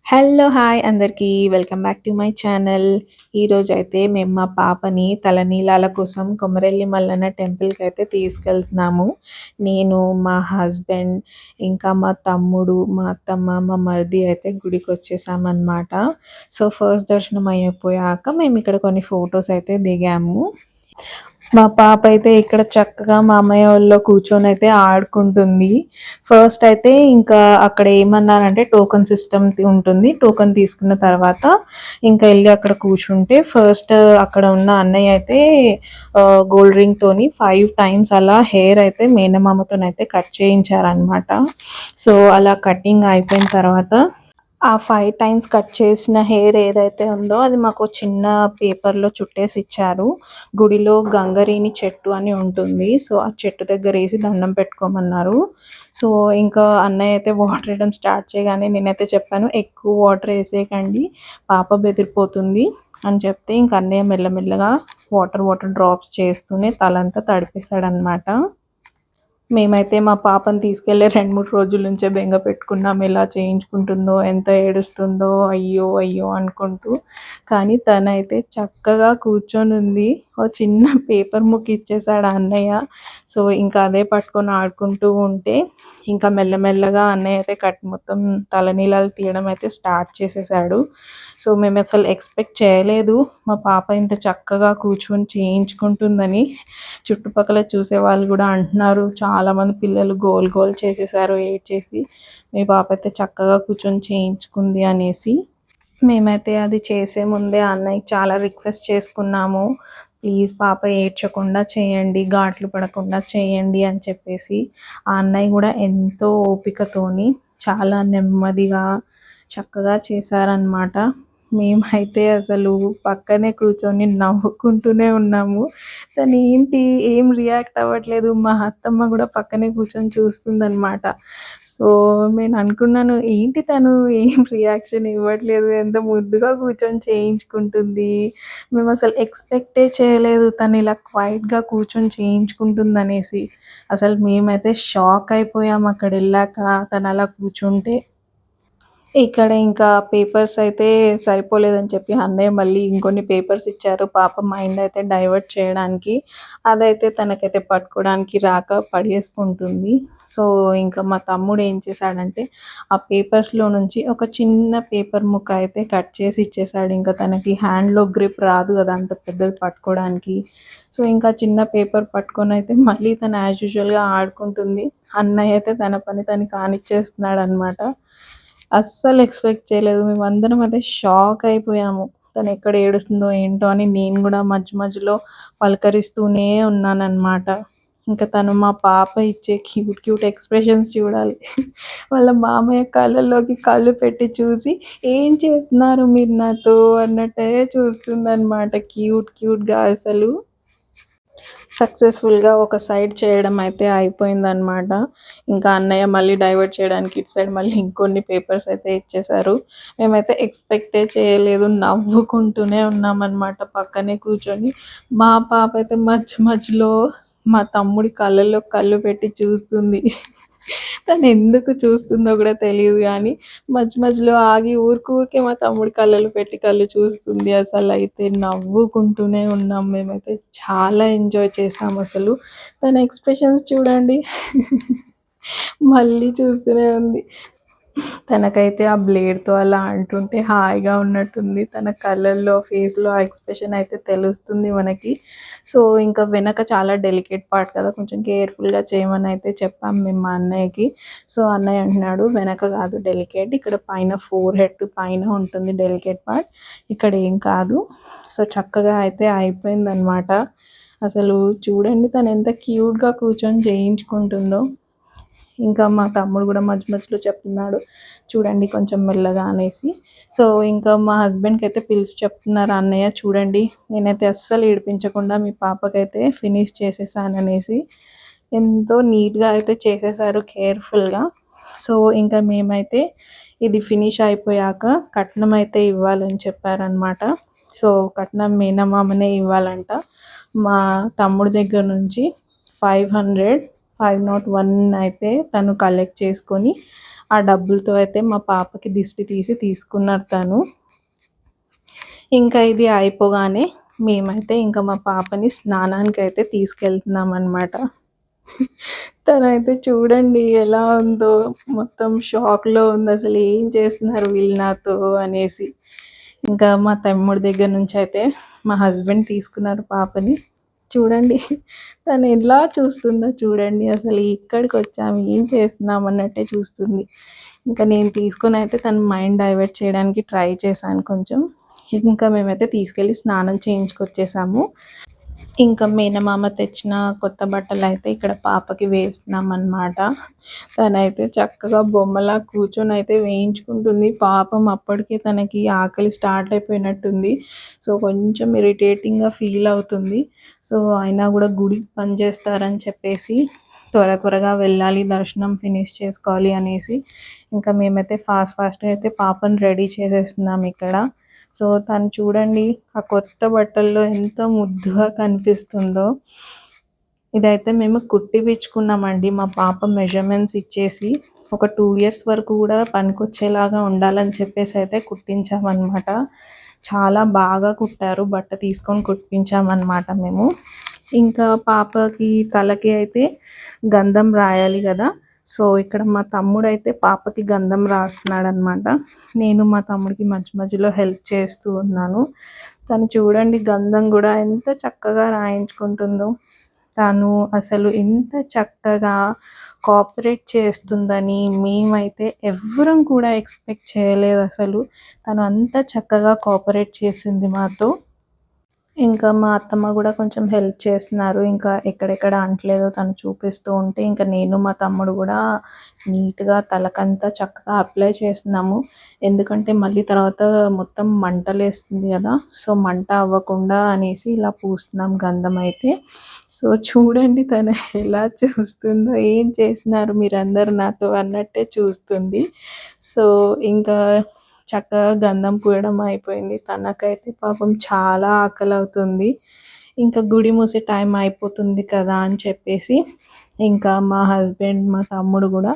Hello! Hi అందరికీ. Welcome back to my channel. ఈరోజైతే మేము మా పాపని తలనీలాల కోసం కొమరెల్లి మల్లన్న టెంపుల్‌కైతే తీసుకెళ్తున్నాము. నేను, మా హస్బెండ్, ఇంకా మా తమ్ముడు, మా అత్తమ్మ, మా మరిది అయితే గుడికొచ్చేసామనమాట. సో, ఫస్ట్ దర్శనం అయిపోయాక మేమిక్కడ కొన్ని ఫోటోస్ అయితే దిగాము. మా పాప అయితే ఇక్కడ చక్కగా మామయ్య వాళ్ళలో కూర్చొనైతే ఆడుకుంటుంది. ఫస్ట్ అయితే ఇంకా అక్కడ ఏమన్నారంటే టోకెన్ సిస్టమ్ ఉంటుంది. టోకెన్ తీసుకున్న తర్వాత ఇంకా ఎళ్లి అక్కడ కూర్చుంటే ఫస్ట్ అక్కడ ఉన్న అన్నయ్య అయితే గోల్డ్ రింగ్‌తోని 5 టైమ్స్ అలా హెయిర్ అయితే మేనమామతోనైతే కట్ చేయించారనమాట. సో, అలా కటింగ్ అయిపోయిన తర్వాత ఆ 5 టైమ్స్ కట్ చేసిన హెయిర్ ఏదైతే ఉందో అది మాకు చిన్న పేపర్‌లో చుట్టేసి ఇచ్చారు. గుడిలో గంగరేణి చెట్టు అని ఉంటుంది. సో, ఆ చెట్టు దగ్గరేసి దండం పెట్టుకోమన్నారు. సో, ఇంకా అన్నయ్య అయితే వాటర్ ఎయడం స్టార్ట్ చేయగానే నేనైతే చెప్పాను, "ఎక్కువ వాటర్ ఏసేయకండి, పాప బెదిరిపోతుంది" అని చెప్తే ఇంక అన్నయ్య మెల్లమెల్లగా వాటర్ డ్రాప్స్ చేస్తూనే తలంతా తడిపేసాడనమాట. మేమైతే మా పాపని తీసుకెళ్ళి 2, 3 రోజుల నుంచే బెంగ పెట్టుకున్నాం. ఎలా చేయించుకుంటుందో, ఎంత ఏడుస్తుందో, అయ్యో! అయ్యో! అనుకుంటూ. కానీ తనైతే చక్కగా కూర్చొనుంది. ఓ చిన్న పేపర్ ముక్క ఇచ్చేసాడు ఆ అన్నయ్య. సో, ఇంకా అదే పట్టుకొని ఆడుకుంటూ ఉంటే, ఇంకా మెల్లమెల్లగా అన్నయ్య అయితే మొత్తం తలనీలాలు తీయడం అయితే స్టార్ట్ చేసేసాడు. సో, మేమసలు ఎక్స్‌పెక్ట్ చేయలేదు మా పాప ఇంత చక్కగా కూర్చొని చేయించుకుంటుందని. చుట్టుపక్కల చూసేవాళ్ళు గూడా అంటున్నారు, చాలామంది పిల్లలు గోల గోల చేసేసారు ఏడ్చేసి. మీ పాప అయితే చక్కగా కూర్చొని చేయించుకుంది అనేసి. మేమైతే అది చేసే ముందే అన్నయ్యకి చాలా రిక్వెస్ట్ చేసుకున్నాము. ప్లీజ్ పాప ఏడ్చకుండా చేయండి, ఘాట్లు పడకుండా చేయండి అని చెప్పేసి. ఆ అన్నయ్య గూడా ఎంతో ఓపికతోని చాలా నెమ్మదిగా చక్కగా చేశారనమాట. మేమైతే అసలు పక్కనే కూర్చొని నవ్వుకుంటూనే ఉన్నాము. తనేంటి ఏం రియాక్ట్ అవ్వట్లేదు. మా అత్తమ్మ గూడా పక్కనే కూర్చొని చూస్తుందనమాట. సో, నేననుకున్నాను ఏంటి తను ఏం రియాక్షన్ ఇవ్వట్లేదు. ఎంత ముద్దుగా కూర్చొని చేయించుకుంటుంది. మేమసలు ఎక్స్‌పెక్టే చేయలేదు తను ఇలా క్వైట్‌గా కూర్చొని చేయించుకుంటుందనేసి. అసలు మేమైతే షాక్ అయిపోయాం అక్కడెళ్ళాక తనలా కూర్చుంటే. ఇక్కడ ఇంకా పేపర్స్ అయితే సరిపోలేదని చెప్పి అన్నయ్య మళ్ళీ ఇంకొన్ని పేపర్స్ ఇచ్చారు. పాప మైండ్ అయితే డైవర్ట్ చేయడానికి. అదైతే తనకైతే పట్టుకోవడానికి రాక పడేసుకుంటుంది. సో, ఇంకా మా తమ్ముడు ఏం చేశాడంటే ఆ పేపర్స్‌లో నుంచి ఒక చిన్న పేపర్ ముక్క అయితే కట్ చేసి ఇచ్చేసాడు. ఇంకా తనకి హ్యాండ్‌లో గ్రిప్ రాదు గదా! అంత పెద్దది పట్టుకోవడానికి. సో, ఇంకా చిన్న పేపర్ పట్టుకొనైతే మళ్ళీ తను యాజ్ యూజువల్‌గా ఆడుకుంటుంది. అన్నయ్య అయితే తన పని తను కానిచ్చేస్తున్నాడనమాట. అస్సలు ఎక్స్‌పెక్ట్ చేయలేదు. మేమందరం అయితే షాక్ అయిపోయాము. తనెక్కడ ఏడుస్తుందో ఏంటో అని నేను గూడా మధ్య మధ్యలో పలకరిస్తూనే ఉన్నాననమాట. ఇంక తను మా పాప ఇచ్చే క్యూట్ క్యూట్ ఎక్స్‌ప్రెషన్స్ చూడాలి. వాళ్ళ మామయ్య కళ్ళల్లోకి కళ్ళు పెట్టి చూసి, "ఏం చేస్తున్నారు మీరు నాతో" అన్నట్టే చూస్తుందనమాట క్యూట్‌గా అసలు. సక్సెస్‌ఫుల్‌గా ఒక సైడ్ చేయడం అయితే అయిపోయిందనమాట. ఇంకా అన్నయ్య మళ్ళీ డైవర్ట్ చేయడానికి ఇటు సైడ్ మళ్ళీ ఇంకొన్ని పేపర్స్ అయితే ఇచ్చేశారు. మేమైతే ఎక్స్‌పెక్టే చేయలేదు. నవ్వుకుంటూనే ఉన్నామనమాట పక్కనే కూర్చొని. మా పాప అయితే మధ్య మధ్యలో మా తమ్ముడి కళ్ళల్లో కళ్ళు పెట్టి చూస్తుంది. తనెందుకు చూస్తుందో గూడా తెలీదు గానీ, మధ్య మధ్యలో ఆగి ఊరికే మా తమ్ముడి కళ్ళలో పెట్టి కళ్ళు చూస్తుంది. అసలైతే నవ్వుకుంటూనే ఉన్నాం మేమైతే. చాలా ఎంజాయ్ చేశామసలు. తన ఎక్స్‌ప్రెషన్స్ చూడండి. మళ్ళీ చూస్తూనే ఉంది. తనకైతే ఆ బ్లేడ్‌తో అలా అంటుంటే హాయిగా ఉన్నట్టుంది. తన కళ్ళల్లో, ఫేస్‌లో ఆ ఎక్స్‌ప్రెషన్ అయితే తెలుస్తుంది మనకి. సో, ఇంకా వెనక చాలా డెలికేట్ పార్ట్ కదా! కొంచెం కేర్‌ఫుల్‌గా చేయమని అయితే చెప్పాం మేము మా అన్నయ్యకి. సో, అన్నయ్య అంటున్నాడు, "వెనక కాదు డెలికేట్. ఇక్కడ పైన ఫోర్ హెడ్ పైన ఉంటుంది డెలికేట్ పార్ట్. ఇక్కడ ఏం కాదు." సో, చక్కగా అయితే అయిపోయిందనమాట. అసలు చూడండి తను ఎంత క్యూట్‌గా కూర్చొని చేయించుకుంటుందో. ఇంకా మా తమ్ముడు గూడా మధ్య మధ్యలో చెప్తున్నాడు, "చూడండి కొంచెం మెల్లగా" అనేసి. సో, ఇంకా మా హస్బెండ్‌కైతే పిలిచి చెప్తున్నారు, "అన్నయ్య చూడండి, నేనైతే అస్సలు ఏడిపించకుండా మీ పాపకైతే ఫినిష్ చేసేసాననేసి." ఎంతో నీట్‌గా అయితే చేసేసారు కేర్‌ఫుల్‌గా. సో, ఇంకా మేమైతే ఇది ఫినిష్ అయిపోయాక కట్నం అయితే ఇవ్వాలని చెప్పారనమాట. సో, కట్నం మేనమామనే ఇవ్వాలంట. మా తమ్ముడి దగ్గర నుంచి 500, 501 అయితే తను కలెక్ట్ చేసుకొని ఆ డబ్బులతో అయితే మా పాపకి దిష్టి తీసి తీసుకున్నారు తను. ఇంకా ఇది అయిపోగానే మేమైతే ఇంకా మా పాపని స్నానానికైతే తీసుకెళ్తున్నామనమాట. తనైతే చూడండి ఎలా ఉందో, మొత్తం షాక్‌లో ఉంది. అసలు ఏం చేస్తున్నారు వీళ్ళు నాతో అనేసి. ఇంకా మా తమ్ముడి దగ్గర నుంచయితే మా హస్బెండ్ తీసుకున్నారు పాపని. చూడండి తను ఎలా చూస్తుందో చూడండి. అసలు ఇక్కడికొచ్చాము ఏం చేస్తున్నాం అన్నట్టే చూస్తుంది. ఇంకా నేను తీసుకొనైతే తన మైండ్ డైవర్ట్ చేయడానికి ట్రై చేశాను కొంచెం. ఇంకా మేమైతే తీసుకెళ్ళి స్నానం చేయించుకొచ్చేసాము. ఇంకా మేనమామ తెచ్చిన కొత్త బట్టలైతే ఇక్కడ పాపకి వేస్తున్నామన్నమాట. తనైతే చక్కగా బొమ్మలా కూర్చొనైతే వేయించుకుంటుంది. పాపం అప్పటికే తనకి ఆకలి స్టార్ట్ అయిపోయినట్టుంది. సో, కొంచెం ఇరిటేటింగ్‌గా ఫీల్ అవుతుంది. సో, అయినా గూడా గుడికి పనిచేస్తారని చెప్పేసి త్వరగా వెళ్ళాలి, దర్శనం ఫినిష్ చేసుకోవాలి అనేసి ఇంకా మేమైతే ఫాస్ట్‌గా అయితే పాపని రెడీ చేసేస్తున్నాం ఇక్కడ. సో, తను చూడండి ఆ కొత్త బట్టల్లో ఎంత ముద్దుగా కనిపిస్తుందో. ఇదైతే మేము కుట్టిపిచ్చుకున్నామండి మా పాప మెజర్‌మెంట్స్ ఇచ్చేసి. ఒక 2 ఇయర్స్ వరకు కూడా పనికొచ్చేలాగా ఉండాలని చెప్పేసి అయితే కుట్టించామన్నమాట. చాలా బాగా కుట్టారు. బట్ట తీసుకొని కుట్టించామన్నమాట మేము. ఇంకా పాపకి తలకి అయితే గంధం రాయాలి కదా! సో, ఇక్కడ మా తమ్ముడైతే పాపకి గంధం రాస్తున్నాడనమాట. నేను మా తమ్ముడికి మధ్యలో హెల్ప్ చేస్తూ ఉన్నాను. తను చూడండి గంధం గూడా ఎంత చక్కగా రాయించుకుంటుందో. తను అసలు ఇంత చక్కగా కోఆపరేట్ చేస్తుందని మేమైతే ఎవ్వరం కూడా ఎక్స్‌పెక్ట్ చేయలేదసలు. తను అంత చక్కగా కోఆపరేట్ చేసింది మాతో. ఇంకా మా అత్తమ్మ గూడా కొంచెం హెల్ప్ చేస్తున్నారు. ఇంకా ఎక్కడెక్కడ అంటలేదో తను చూపిస్తూ ఉంటే, ఇంకా నేను మా తమ్ముడు గూడా నీట్‌గా తలకంతా చక్కగా అప్లై చేస్తున్నాము. ఎందుకంటే మళ్ళీ తర్వాత మొత్తం మంటలేస్తుంది గదా! సో, మంట అవ్వకుండా అనేసి ఇలా పూస్తున్నాం గంధం అయితే. సో, చూడండి తను ఎలా చూస్తుందో, ఏం చేస్తున్నారు మీరందరూ నాతో అన్నట్టే చూస్తుంది. సో, ఇంకా చక్కగా గంధం పూయడం అయిపోయింది. తనకైతే పాపం చాలా ఆకలవుతుంది. ఇంకా గుడి మూసే టైం అయిపోతుంది కదా అని చెప్పేసి ఇంకా మా హస్బెండ్, మా తమ్ముడు గూడా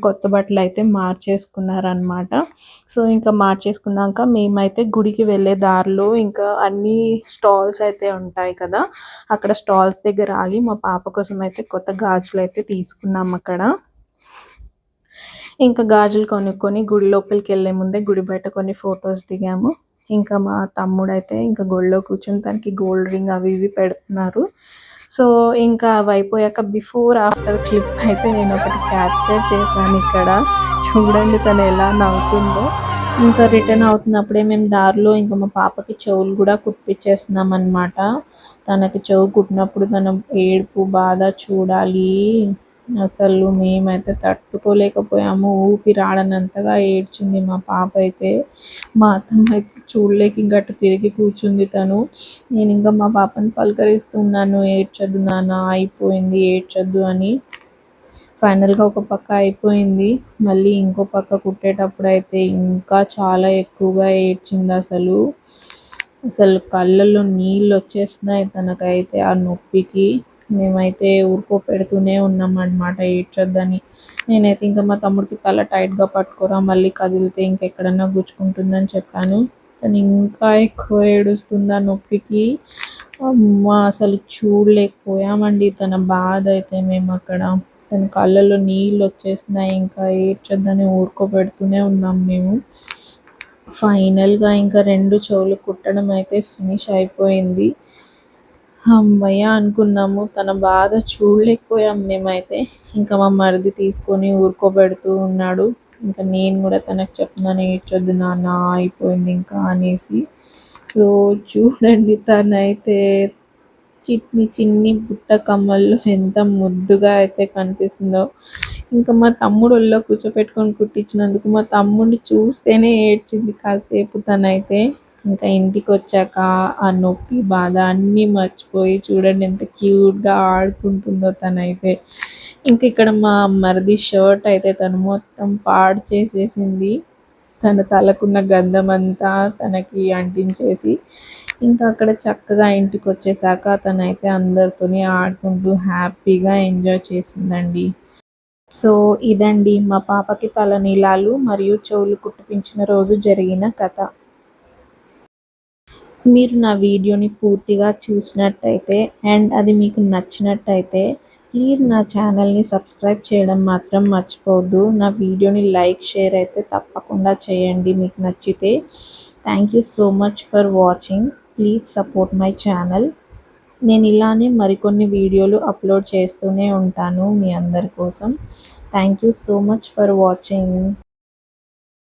కొత్త బట్టలైతే మార్చేసుకున్నారనమాట. సో, ఇంకా మార్చేసుకున్నాక మేమైతే గుడికి వెళ్ళే దారిలో ఇంకా అన్నీ స్టాల్స్ అయితే ఉంటాయి కదా! అక్కడ స్టాల్స్ దగ్గర ఆగి మా పాప కోసం అయితే కొత్త గాజులైతే తీసుకున్నాం అక్కడ. ఇంకా గాజులు కొనుక్కొని గుడి లోపలికెళ్ళే ముందే గుడి బయట కొన్ని ఫోటోస్ దిగాము. ఇంకా మా తమ్ముడైతే ఇంకా గుడిలో కూర్చొని తనకి గోల్డ్ రింగ్ అవి ఇవి పెడుతున్నారు. సో, ఇంకా అవయిపోయాక బిఫోర్, ఆఫ్టర్ క్లిప్ అయితే నేనొకటి క్యాప్చర్ చేశాను ఇక్కడ. చూడండి తను ఎలా నవ్వుతుందో. ఇంకా రిటర్న్ అవుతున్నప్పుడే మేము దారిలో ఇంకా మా పాపకి చెవులు గూడా కుట్టిచ్చేస్తున్నామనమాట. తనకి చెవు కుట్టినప్పుడు తన ఏడుపు, బాధ చూడాలి. అసలు మేమైతే తట్టుకోలేకపోయాము. ఊపిరాడనంతగా ఏడ్చింది మా పాప అయితే. మా అత్తమ్మ అయితే చూడలేక ఇంక అటు తిరిగి కూర్చుంది తను. నేనింకా మా పాపని పలకరిస్తున్నాను, "ఏడ్చొద్దు నాన్న, అయిపోయింది ఏడ్చొద్దు" అని. ఫైనల్‌గా ఒక పక్క అయిపోయింది. మళ్ళీ ఇంకో పక్క కుట్టేటప్పుడైతే ఇంకా చాలా ఎక్కువగా ఏడ్చిందసలు. అసలు కళ్ళల్లో నీళ్ళొచ్చేస్తున్నాయి తనకైతే ఆ నొప్పికి. మేమైతే ఊరుకోపెడుతూనే ఉన్నామన్నమాట ఏడ్చొద్దని. నేనైతే ఇంకా మా తమ్ముడికి తల టైట్‌గా పట్టుకోరా, మళ్ళీ కదిలితే ఇంకెక్కడన్నా గుచ్చుకుంటుందని చెప్పాను. తను ఇంకా ఎక్కువ ఏడుస్తుంది ఆ నొప్పికి. అమ్మ! అసలు చూడలేకపోయామండి తన బాధ అయితే మేమక్కడ. తన కళ్ళల్లో నీళ్ళొచ్చేస్తున్నాయి. ఇంకా ఏడ్చొద్దని ఊరుకోబెడుతూనే ఉన్నాం మేము. ఫైనల్‌గా ఇంకా 2 చెవులు కుట్టడం అయితే ఫినిష్ అయిపోయింది. హమ్మయ్య! అనుకున్నాము. తన బాధ చూడలేకపోయాం మేమైతే. ఇంకా మా మరిది తీసుకొని ఊరుకోబెడుతూ ఉన్నాడు. ఇంకా నేను గూడా తనకు చెప్తున్నాను, "ఏడ్చొద్దు నాన్న, అయిపోయింది ఇంకా" అనేసి. సో, చూడండి తనైతే చిన్ని బుట్ట కమ్మల్లో ఎంత ముద్దుగా అయితే కనిపిస్తుందో. ఇంకా మా తమ్ముడు ఒళ్ళో కూర్చోపెట్టుకొని కుట్టించినందుకు మా తమ్ముడిని చూస్తేనే ఏడ్చింది కాసేపు తనైతే. ఇంకా ఇంటికొచ్చాక ఆ నొప్పి, బాధ అన్నీ మర్చిపోయి చూడండి ఎంత క్యూట్‌గా ఆడుకుంటుందో తనైతే. ఇంక ఇక్కడ మా మరిది షర్ట్ అయితే తను మొత్తం పాడు చేసేసింది. తన తలకున్న గంధమంతా తనకి అంటించేసి, ఇంకా అక్కడ చక్కగా ఇంటికొచ్చేసాక తనైతే అందరితోని ఆడుకుంటూ హ్యాపీగా ఎంజాయ్ చేసిందండి. సో ఇదండి మా పాపకి తలనీలాలు మరియు చెవులు కుట్టిపించిన రోజు జరిగిన కథ. మీరు నా వీడియోని పూర్తిగా చూసినట్టయితే అండ్ అది మీకు నచ్చినట్టయితే ప్లీజ్ నా ఛానల్ని సబ్స్క్రైబ్ చేయడం మాత్రం మర్చిపోవద్దు. నా వీడియోని లైక్ షేర్ అయితే తప్పకుండా చేయండి మీకు నచ్చితే. Thank you so much for watching. Please support my channel. నేను ఇలానే మరికొన్ని వీడియోలు అప్లోడ్ చేస్తూనే ఉంటాను మీ అందరి కోసం. Thank you so much for watching.